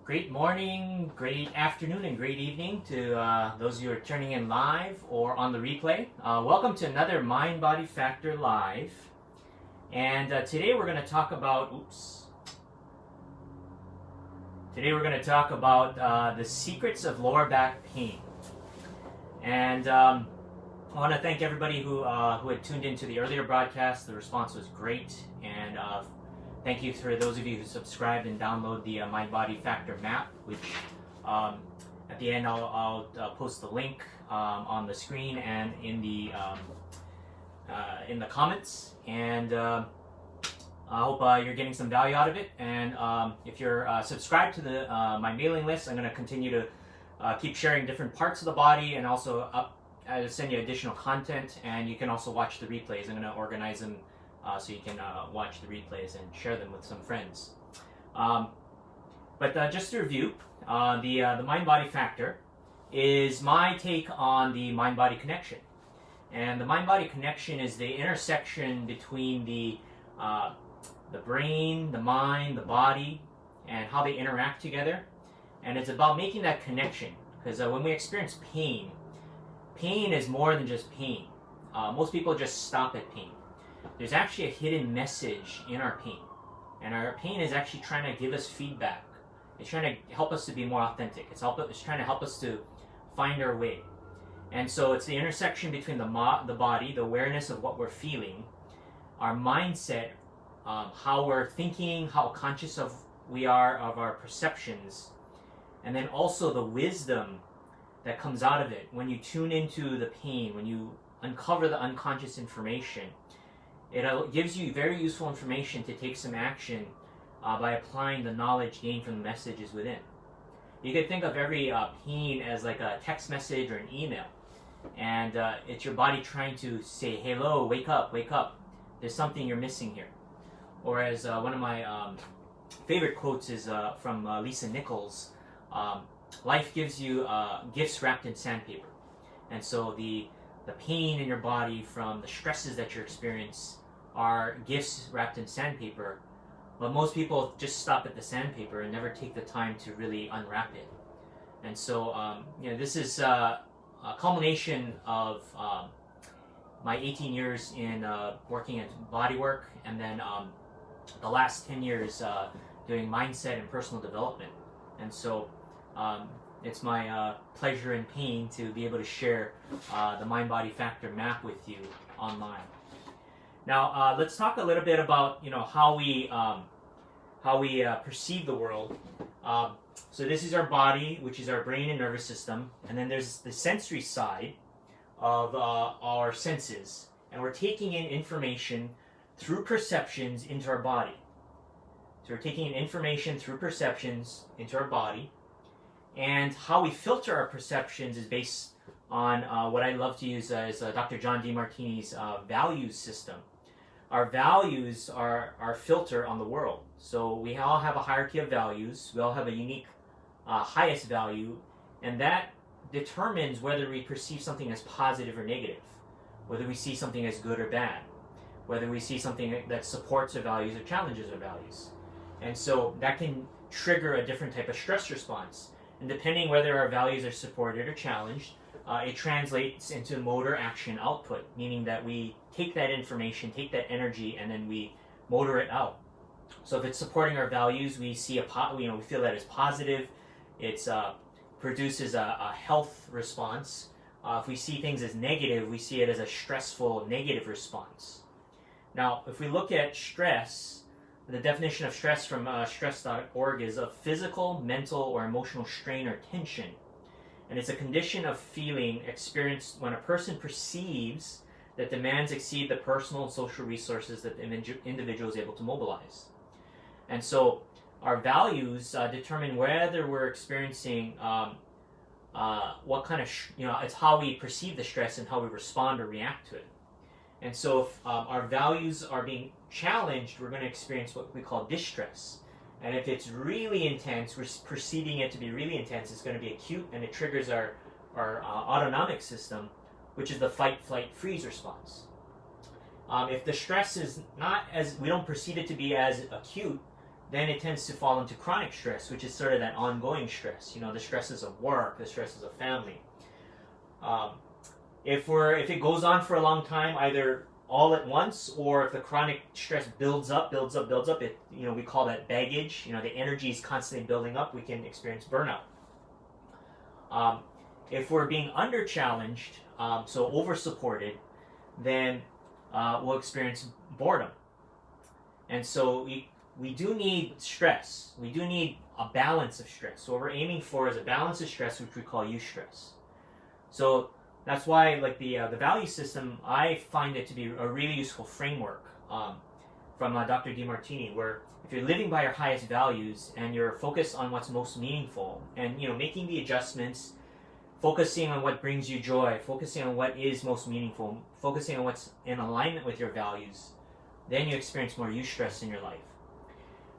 Great morning, great afternoon, and great evening to those of you who are turning in live or on the replay. Welcome to another Mind Body Factor Live. And today we're going to talk about, the secrets of lower back pain. And I want to thank everybody who had tuned into the earlier broadcast. The response was great, and thank you for those of you who subscribed and download the Mind Body Factor map, which at the end I'll post the link on the screen and in the comments. And I hope you're getting some value out of it. And if you're subscribed to my mailing list, I'm going to continue to keep sharing different parts of the body, and also send you additional content. And you can also watch the replays. I'm going to organize them so you can watch the replays and share them with some friends. But just to review, the mind-body factor is my take on the mind-body connection. And the mind-body connection is the intersection between the brain, the mind, the body, and how they interact together. And it's about making that connection, because when we experience pain, pain is more than just pain. Most people just stop at pain. There's actually a hidden message in our pain. And our pain is actually trying to give us feedback. It's trying to help us to be more authentic. It's trying to help us to find our way. And so it's the intersection between the body, the awareness of what we're feeling, our mindset, how we're thinking, how conscious we are of our perceptions, and then also the wisdom that comes out of it. When you tune into the pain, when you uncover the unconscious information, it gives you very useful information to take some action by applying the knowledge gained from the messages within. You could think of every pain as like a text message or an email. And it's your body trying to say, hello, wake up, there's something you're missing here. Or as one of my favorite quotes is from Lisa Nichols, life gives you gifts wrapped in sandpaper. And so the pain in your body from the stresses that you experience are gifts wrapped in sandpaper, but most people just stop at the sandpaper and never take the time to really unwrap it. And so this is a culmination of my 18 years in working in body work, and then the last 10 years doing mindset and personal development. And so it's my pleasure and pain to be able to share the Mind-Body Factor map with you online. Now let's talk a little bit about how we perceive the world. So this is our body, which is our brain and nervous system, and then there's the sensory side of our senses, and we're taking in information through perceptions into our body. So we're taking in information through perceptions into our body. And how we filter our perceptions is based on what I love to use as Dr. John DeMartini's values system. Our values are our filter on the world. So we all have a hierarchy of values. We all have a unique highest value, and that determines whether we perceive something as positive or negative, whether we see something as good or bad, whether we see something that supports our values or challenges our values. And so that can trigger a different type of stress response. And depending whether our values are supported or challenged, it translates into motor action output, meaning that we take that information, take that energy, and then we motor it out. So if it's supporting our values, we see we feel that it's positive. It produces a health response. If we see things as negative, we see it as a stressful, negative response. Now, if we look at stress, the definition of stress from stress.org is a physical, mental, or emotional strain or tension. And it's a condition of feeling experienced when a person perceives that demands exceed the personal and social resources that the individual is able to mobilize. And so our values determine whether we're experiencing what kind of, it's how we perceive the stress and how we respond or react to it. And so if our values are being challenged, we're going to experience what we call distress. And if it's really intense, we're perceiving it to be really intense, it's going to be acute, and it triggers our autonomic system, which is the fight, flight, freeze response. If the stress is not we don't perceive it to be as acute, then it tends to fall into chronic stress, which is sort of that ongoing stress. You know, the stresses of work, the stresses of family. If it goes on for a long time, either all at once, or if the chronic stress builds up, it, you know, we call that baggage. You know, the energy is constantly building up. We can experience burnout. If we're being under challenged, so over supported, then we'll experience boredom. And so we do need stress. We do need a balance of stress. So what we're aiming for is a balance of stress, which we call eustress. So that's why, like the value system, I find it to be a really useful framework from Dr. DeMartini, where if you're living by your highest values and you're focused on what's most meaningful, and, you know, making the adjustments, focusing on what brings you joy, focusing on what is most meaningful, focusing on what's in alignment with your values, then you experience more eustress in your life.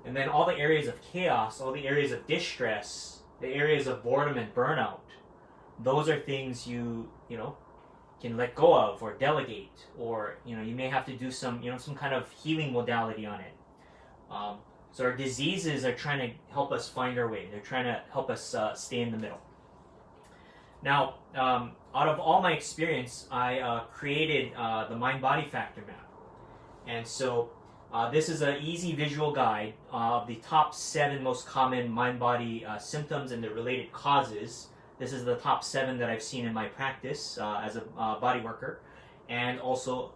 And then all the areas of chaos, all the areas of distress, the areas of boredom and burnout, those are things you know, can let go of or delegate, or, you know, you may have to do some, you know, some kind of healing modality on it. So our diseases are trying to help us find our way. They're trying to help us stay in the middle. Now, out of all my experience, I created the mind-body factor map. And so this is an easy visual guide of the top 7 most common mind-body symptoms and the related causes. This is the top 7 that I've seen in my practice as a body worker, and also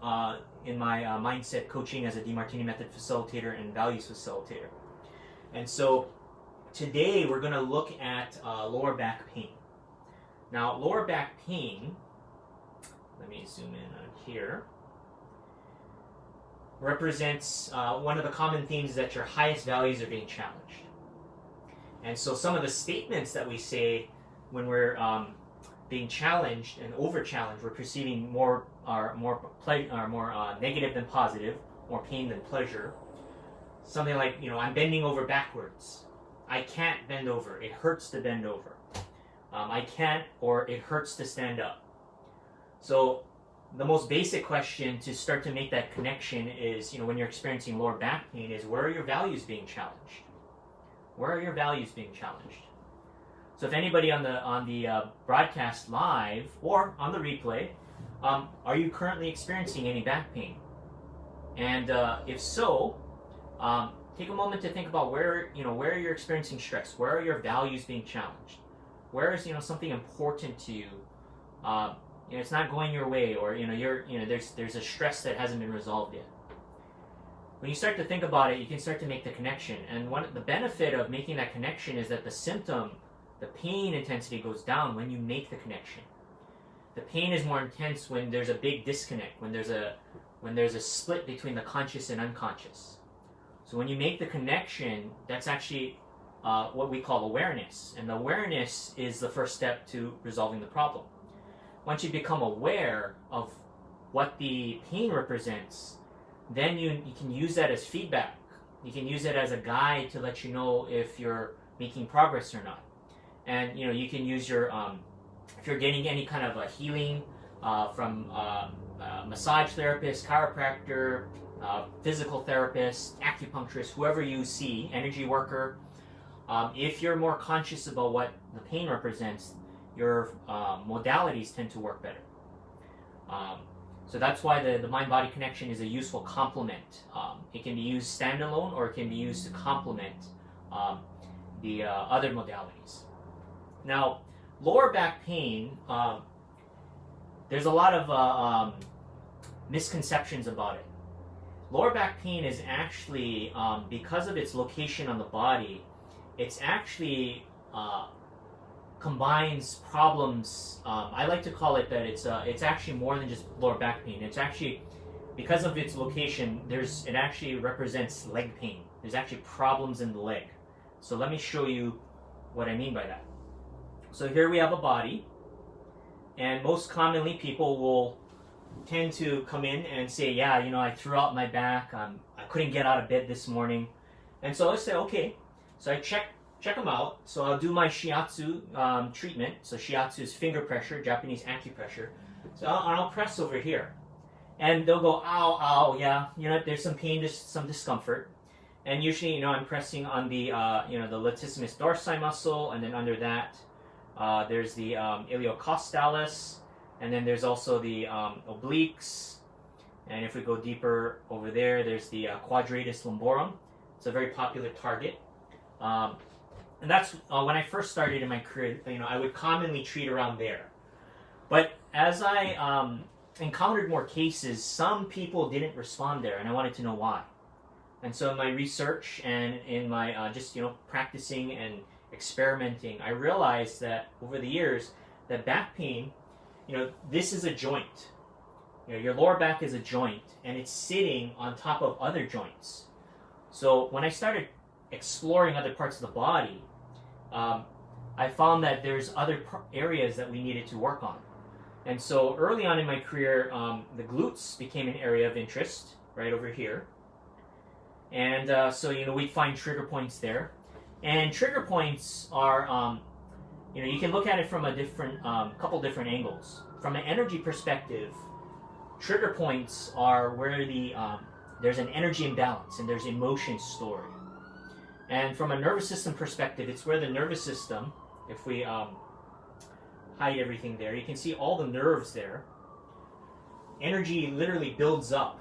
in my mindset coaching as a DeMartini method facilitator and values facilitator. And so today we're going to look at lower back pain. Now, lower back pain, let me zoom in on here, represents one of the common themes that your highest values are being challenged. And so some of the statements that we say when we're being challenged and over-challenged, we're perceiving more negative than positive, more pain than pleasure. Something like, you know, I'm bending over backwards. I can't bend over. It hurts to bend over. I can't, or it hurts to stand up. So the most basic question to start to make that connection is, you know, when you're experiencing lower back pain, is where are your values being challenged? Where are your values being challenged? So if anybody on the broadcast live or on the replay, are you currently experiencing any back pain? And if so, take a moment to think about where you're experiencing stress. Where are your values being challenged? Where is, you know, something important to you? You know, it's not going your way, or, you know, there's a stress that hasn't been resolved yet. When you start to think about it, you can start to make the connection. And the benefit of making that connection is that the pain intensity goes down when you make the connection. The pain is more intense when there's a big disconnect, when there's a split between the conscious and unconscious. So when you make the connection, that's actually what we call awareness. And the awareness is the first step to resolving the problem. Once you become aware of what the pain represents, then you can use that as feedback. You can use it as a guide to let you know if you're making progress or not. And, you know, you can use your, if you're getting any kind of a healing from massage therapist, chiropractor, physical therapist, acupuncturist, whoever you see, energy worker, if you're more conscious about what the pain represents, your modalities tend to work better. So that's why the mind-body connection is a useful complement. It can be used standalone, or it can be used to complement the other modalities. Now, lower back pain, there's a lot of misconceptions about it. Lower back pain is actually, because of its location on the body, it's actually combines problems. I like to call it that it's actually more than just lower back pain. It's actually, because of its location, it actually represents leg pain. There's actually problems in the leg. So let me show you what I mean by that. So here we have a body, and most commonly people will tend to come in and say, yeah, you know, I threw out my back, I couldn't get out of bed this morning. And so I say, okay. So I check them out. So I'll do my shiatsu treatment. So shiatsu is finger pressure, Japanese acupressure. So I'll press over here. And they'll go, ow, ow, yeah, you know, there's some pain, there's some discomfort. And usually, I'm pressing on the, the latissimus dorsi muscle, and then under that, there's the iliocostalis, and then there's also the obliques. And if we go deeper over there, there's the quadratus lumborum. It's a very popular target. And that's when I first started in my career, I would commonly treat around there. But as I encountered more cases, some people didn't respond there, and I wanted to know why. And so in my research and in my just practicing and experimenting, I realized that over the years that back pain, this is a joint. Your lower back is a joint, and it's sitting on top of other joints. So when I started exploring other parts of the body, I found that there's other areas that we needed to work on. And so early on in my career, the glutes became an area of interest, right over here. And so, we'd find trigger points there. And trigger points are, you can look at it from a different, couple different angles. From an energy perspective, trigger points are where there's an energy imbalance and there's emotion stored. And from a nervous system perspective, it's where the nervous system, if we hide everything there, you can see all the nerves there. Energy literally builds up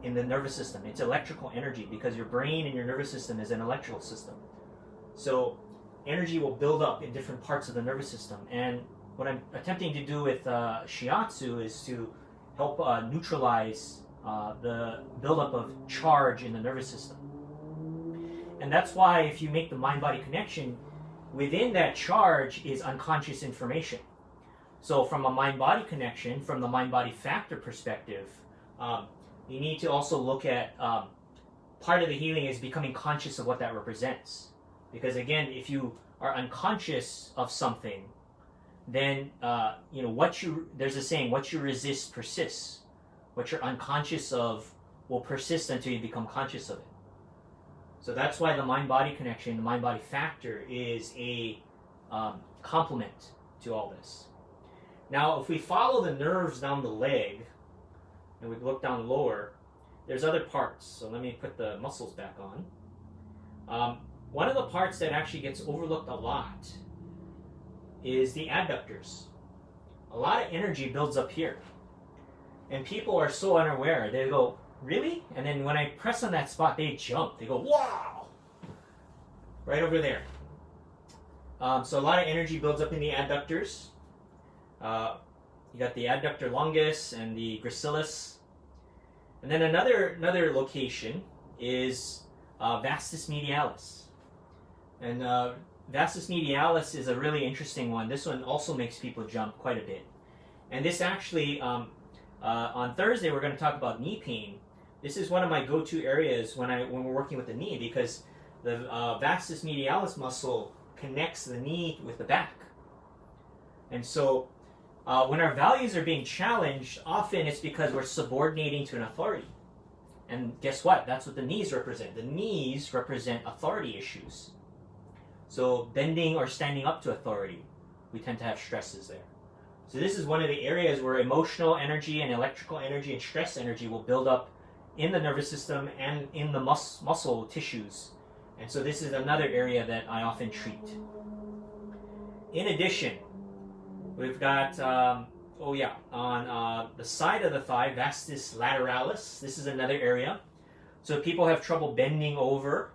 in the nervous system. It's electrical energy because your brain and your nervous system is an electrical system. So energy will build up in different parts of the nervous system. And what I'm attempting to do with shiatsu is to help neutralize the buildup of charge in the nervous system. And that's why if you make the mind-body connection, within that charge is unconscious information. So from a mind-body connection, from the mind-body factor perspective, you need to also look at part of the healing is becoming conscious of what that represents. Because again, if you are unconscious of something, then there's a saying, what you resist persists. What you're unconscious of will persist until you become conscious of it. So that's why the mind-body connection, the mind-body factor is a complement to all this. Now, if we follow the nerves down the leg, and we look down lower, there's other parts. So let me put the muscles back on. One of the parts that actually gets overlooked a lot is the adductors. A lot of energy builds up here. And people are so unaware. They go, really? And then when I press on that spot, they jump. They go, wow! Right over there. So a lot of energy builds up in the adductors. You got the adductor longus and the gracilis. And then another location is vastus medialis. And vastus medialis is a really interesting one. This one also makes people jump quite a bit. And this actually, on Thursday, we're going to talk about knee pain. This is one of my go-to areas when we're working with the knee, because the vastus medialis muscle connects the knee with the back. And so when our values are being challenged, often it's because we're subordinating to an authority. And guess what? That's what the knees represent. The knees represent authority issues. So bending or standing up to authority, we tend to have stresses there. So this is one of the areas where emotional energy and electrical energy and stress energy will build up in the nervous system and in the muscle tissues. And so this is another area that I often treat. In addition, we've got, on the side of the thigh, vastus lateralis. This is another area. So if people have trouble bending over,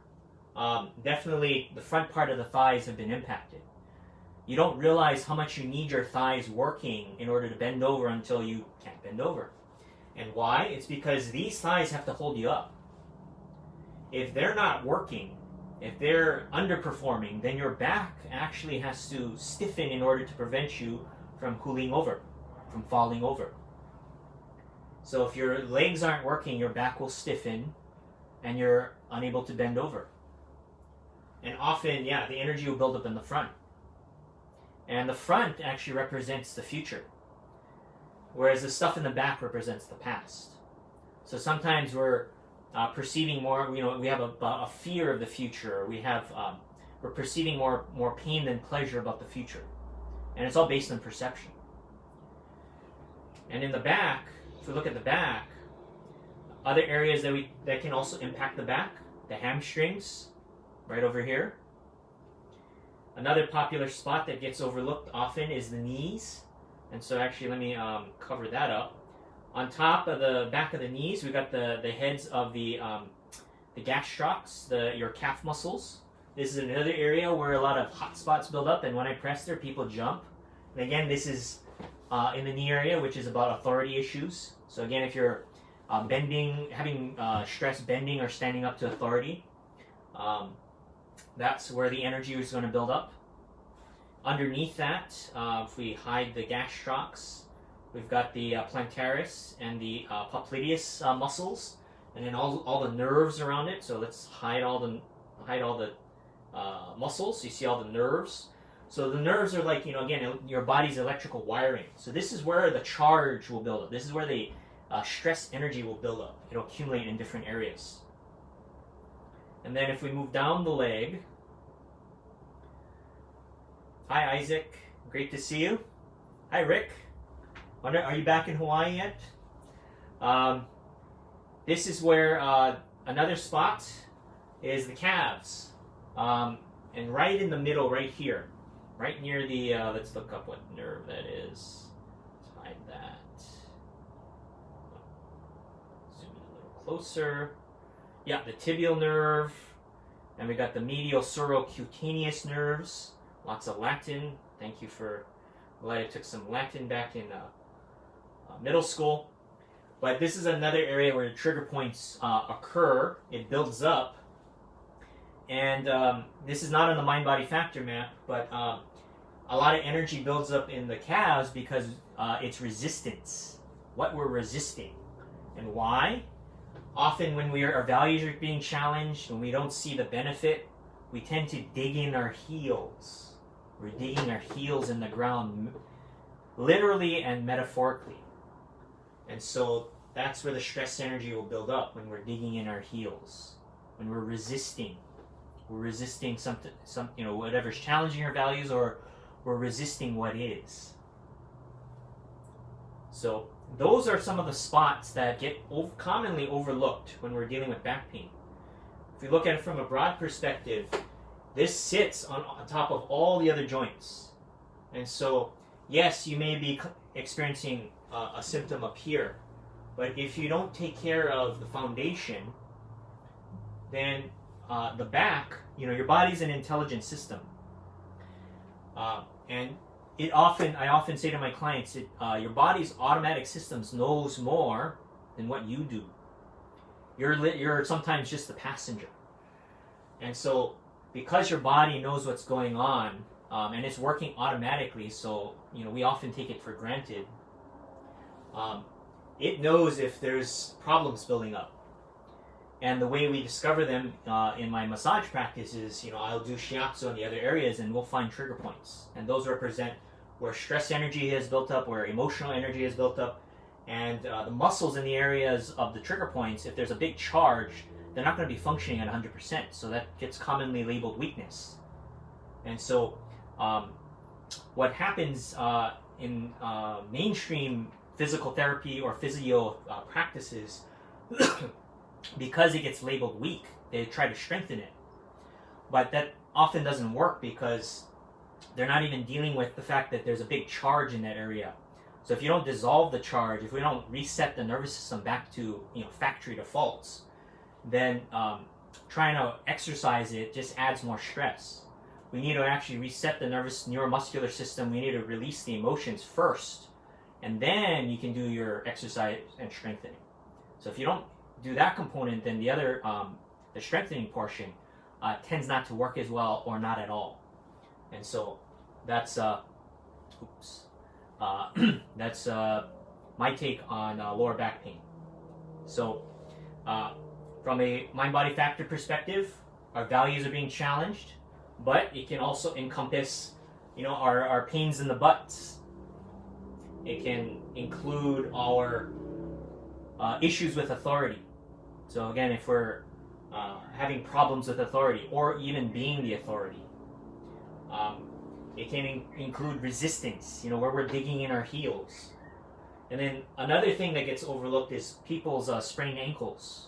definitely the front part of the thighs have been impacted. You don't realize how much you need your thighs working in order to bend over until you can't bend over. And why? It's because these thighs have to hold you up. If they're not working, if they're underperforming, then your back actually has to stiffen in order to prevent you from cooling over, from falling over. So if your legs aren't working, your back will stiffen and you're unable to bend over. And often, the energy will build up in the front. And the front actually represents the future, whereas the stuff in the back represents the past. So sometimes we're perceiving more, we have a fear of the future. We're perceiving more pain than pleasure about the future. And it's all based on perception. And in the back, if we look at the back, other areas that can also impact the back the hamstrings, right over here. Another popular spot that gets overlooked often is the knees. And so actually let me cover that up. On top of the back of the knees, we got the heads of the gastrocs, your calf muscles. This is another area where a lot of hot spots build up, and when I press there, people jump. And again, this is in the knee area, which is about authority issues. So again, if you're having stress bending or standing up to authority, that's where the energy is going to build up. Underneath that, if we hide the gastrocs, we've got the plantaris and the popliteus muscles, and then all the nerves around it. So let's hide all the muscles. So you see all the nerves. So the nerves are like, again, your body's electrical wiring. So this is where the charge will build up. This is where the stress energy will build up. It'll accumulate in different areas. And then if we move down the leg. Hi, Isaac. Great to see you. Hi, Rick. Wonder, are you back in Hawaii yet? This is where another spot is the calves. And right in the middle, right here. Right near the, let's look up what nerve that is. Let's hide that. Zoom in a little closer. Yeah, the tibial nerve. And we got the medial surocutaneous nerves. Lots of Latin. Thank you for, glad I took some Latin back in middle school. But this is another area where the trigger points occur. It builds up. And this is not on the mind-body factor map, but a lot of energy builds up in the calves because it's resistance. What we're resisting. And why? Often when our values are being challenged, when we don't see the benefit, we tend to dig in our heels. We're digging our heels in the ground, literally and metaphorically. And so that's where the stress energy will build up, when we're digging in our heels, when we're resisting. We're resisting something, whatever's challenging our values, or we're resisting what is. So those are some of the spots that get commonly overlooked when we're dealing with back pain. If we look at it from a broad perspective, this sits on top of all the other joints. And so, yes, you may be experiencing a symptom up here, but if you don't take care of the foundation, then the back, your body's an intelligent system. And I often say to my clients, your body's automatic systems knows more than what you do. You're sometimes just the passenger. And so, because your body knows what's going on, and it's working automatically, so we often take it for granted. It knows if there's problems building up, and the way we discover them in my massage practice is, I'll do shiatsu in the other areas, and we'll find trigger points, and those represent where stress energy has built up, where emotional energy has built up, and the muscles in the areas of the trigger points. If there's a big charge, they're not going to be functioning at 100%, so that gets commonly labeled weakness. And so what happens in mainstream physical therapy or physio practices, because it gets labeled weak, they try to strengthen it. But that often doesn't work because they're not even dealing with the fact that there's a big charge in that area. So if you don't dissolve the charge, if we don't reset the nervous system back to factory defaults, then trying to exercise it just adds more stress. We need to actually reset the neuromuscular system. We need to release the emotions first, and then you can do your exercise and strengthening. So if you don't do that component, then the other, the strengthening portion, tends not to work as well or not at all. And so that's that's my take on lower back pain. So from a mind-body factor perspective, our values are being challenged, but it can also encompass, our pains in the butts. It can include our issues with authority. So again, if we're having problems with authority, or even being the authority, it can include resistance, where we're digging in our heels. And then another thing that gets overlooked is people's sprained ankles.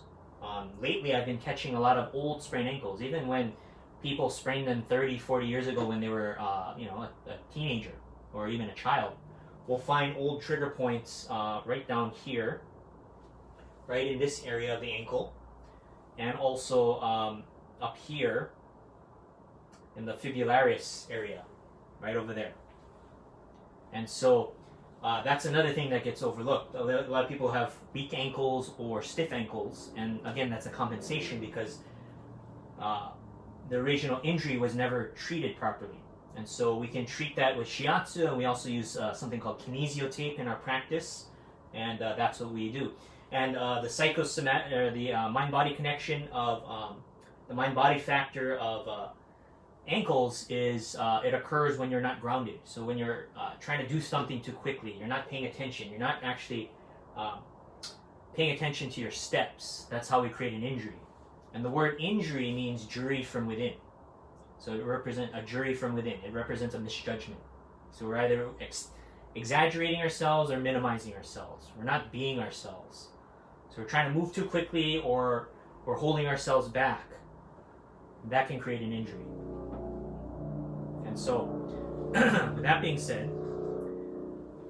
Lately, I've been catching a lot of old sprained ankles, even when people sprained them 30, 40 years ago when they were, a teenager or even a child. We'll find old trigger points right down here, right in this area of the ankle, and also up here in the fibularis area, right over there. And so that's another thing that gets overlooked. A lot of people have weak ankles or stiff ankles, and again, that's a compensation because the original injury was never treated properly. And so we can treat that with shiatsu, and we also use something called kinesio tape in our practice, and that's what we do. And the psychosomatic, or the mind-body connection of the mind-body factor of ankles is it occurs when you're not grounded. So when you're trying to do something too quickly, you're not paying attention, you're not actually paying attention to your steps. That's how we create an injury. And the word injury means jury from within. So it represents a jury from within. It represents a misjudgment. So we're either exaggerating ourselves or minimizing ourselves. We're not being ourselves. So we're trying to move too quickly, or we're holding ourselves back. That can create an injury. And so, with that being said,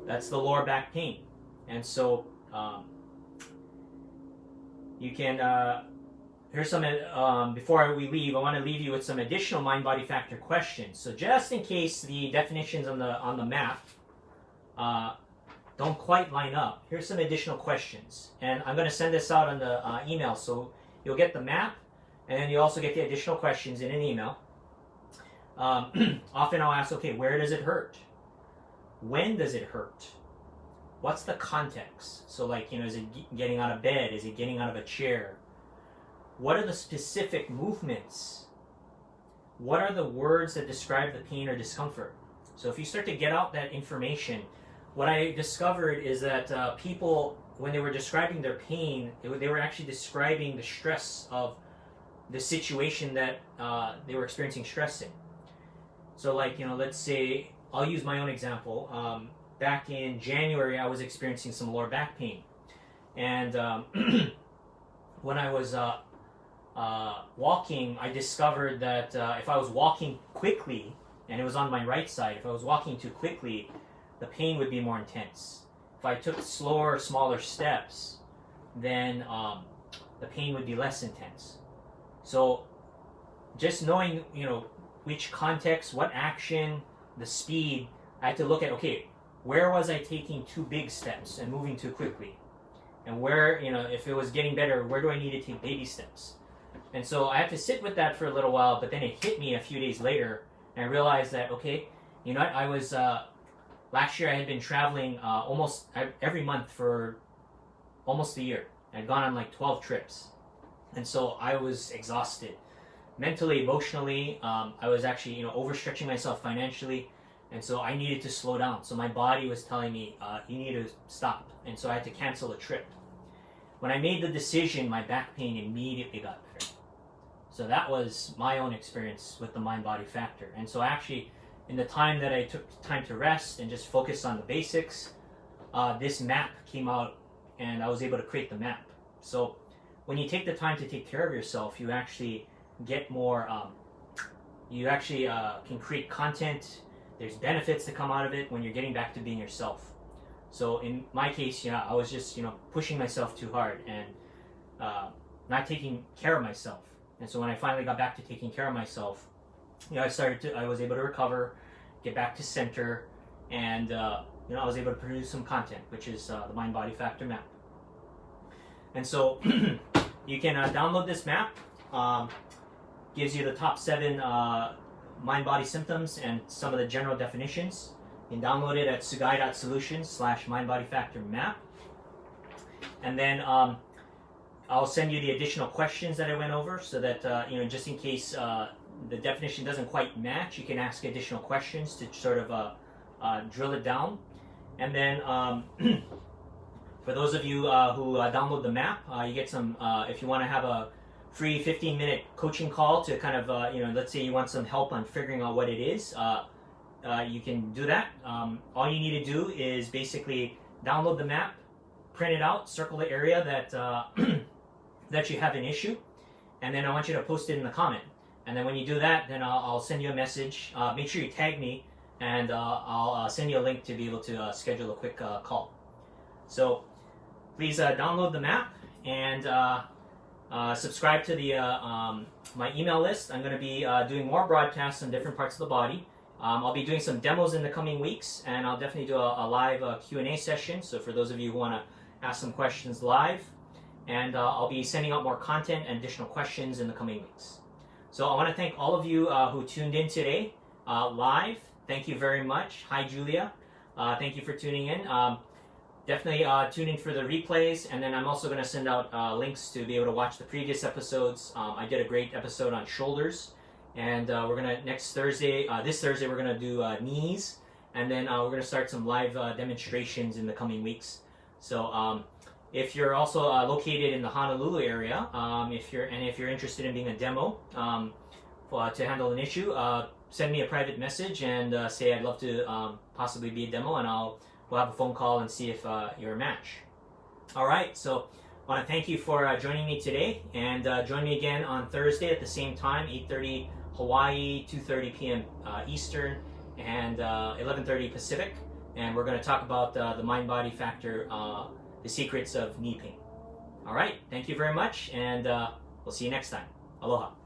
that's the lower back pain. And so, you can, here's some, before we leave, I want to leave you with some additional mind-body factor questions. So just in case the definitions on the map don't quite line up, here's some additional questions. And I'm going to send this out on the email, so you'll get the map, and then you also get the additional questions in an email. Often I'll ask, okay, where does it hurt? When does it hurt? What's the context? So like, is it getting out of bed? Is it getting out of a chair? What are the specific movements? What are the words that describe the pain or discomfort? So if you start to get out that information, what I discovered is that people, when they were describing their pain, they were actually describing the stress of the situation that they were experiencing stress in. So like, let's say, I'll use my own example. Back in January, I was experiencing some lower back pain. And when I was walking, I discovered that if I was walking quickly, and it was on my right side, if I was walking too quickly, the pain would be more intense. If I took slower, smaller steps, then the pain would be less intense. So just knowing, which context, what action, the speed, I had to look at, okay, where was I taking too big steps and moving too quickly? And where, if it was getting better, where do I need to take baby steps? And so I had to sit with that for a little while, but then it hit me a few days later, and I realized that, okay, I was, last year I had been traveling almost every month for almost a year. I'd gone on like 12 trips. And so I was exhausted. Mentally, emotionally, I was actually, overstretching myself financially. And so I needed to slow down. So my body was telling me, you need to stop. And so I had to cancel a trip. When I made the decision, my back pain immediately got better. So that was my own experience with the mind-body factor. And so actually, in the time that I took time to rest and just focus on the basics, this map came out, and I was able to create the map. So when you take the time to take care of yourself, you actually get more, you actually can create content. There's benefits that come out of it when you're getting back to being yourself. So in my case, I was just, pushing myself too hard and not taking care of myself. And so when I finally got back to taking care of myself, I was able to recover, get back to center, and I was able to produce some content, which is the mind-body factor map. And so you can download this map. Gives you the top 7 mind-body symptoms and some of the general definitions. You can download it at sugai.solutions/mind-body-factor-map. And then I'll send you the additional questions that I went over, so that just in case the definition doesn't quite match, you can ask additional questions to sort of drill it down. And then for those of you who download the map, you get some, if you want to have a free 15-minute coaching call to kind of, let's say you want some help on figuring out what it is, you can do that. All you need to do is basically download the map, print it out, circle the area that that you have an issue, and then I want you to post it in the comment. And then when you do that, then I'll send you a message. Make sure you tag me, and I'll send you a link to be able to schedule a quick call. So please download the map and subscribe to the my email list. I'm going to be doing more broadcasts on different parts of the body. I'll be doing some demos in the coming weeks, and I'll definitely do a live Q&A session. So for those of you who want to ask some questions live, and I'll be sending out more content and additional questions in the coming weeks. So I want to thank all of you who tuned in today live. Thank you very much. Hi, Julia. Thank you for tuning in. Definitely tune in for the replays, and then I'm also going to send out links to be able to watch the previous episodes. I did a great episode on shoulders, and we're going to this Thursday, we're going to do knees, and then we're going to start some live demonstrations in the coming weeks. So if you're also located in the Honolulu area, if you're interested in being a demo to handle an issue, send me a private message and say I'd love to possibly be a demo, and we'll have a phone call and see if you're a match. All right, so I want to thank you for joining me today, and join me again on Thursday at the same time, 8:30 Hawaii, 2:30 p.m. Eastern, and 11:30 Pacific, and we're going to talk about the mind-body factor, the secrets of knee pain. All right, thank you very much, and we'll see you next time. Aloha.